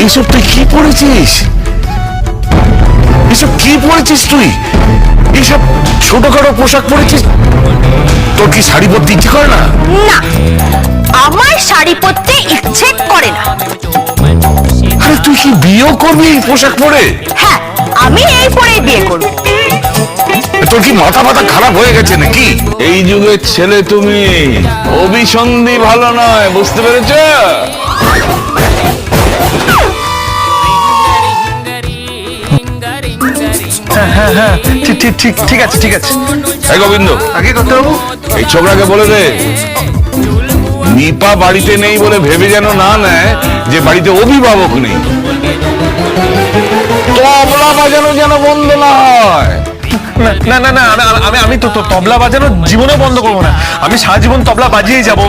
এসব তুই কি পড়েছিস? এসব কি পড়েছিস তুই? এসব ছোটখাটো পোশাক পরেছিস? তোর কি শাড়ি পরতে ইচ্ছে করে না? না, আমার শাড়ি পরতে ইচ্ছে করে না। আরে তুই কি বিয়েও করবি এই পোশাক পরে? হ্যাঁ, আমি এই পরেই বিয়ে করব। তোর কি মাথা মাথা খারাপ হয়ে গেছে নাকি? এই যুগের ছেলে তুমি, অভিসন্ধি ভালো নয়, বুঝতে পেরেছ? ঠিক আছে এই গোবিন্দ, আগে করতে বাবু। এই ছোকরাকে বলে দে নিপা বাড়িতে নেই বলে ভেবে যেন না নেয় যে বাড়িতে অভিভাবক নেই। তবলা বাজানো যেন বন্ধ না হয়। না না না আমি তো তবলা বাজানো জীবনে বন্ধ করবো না। আমি সারা জীবন তবলা বাজিয়েই যাবো।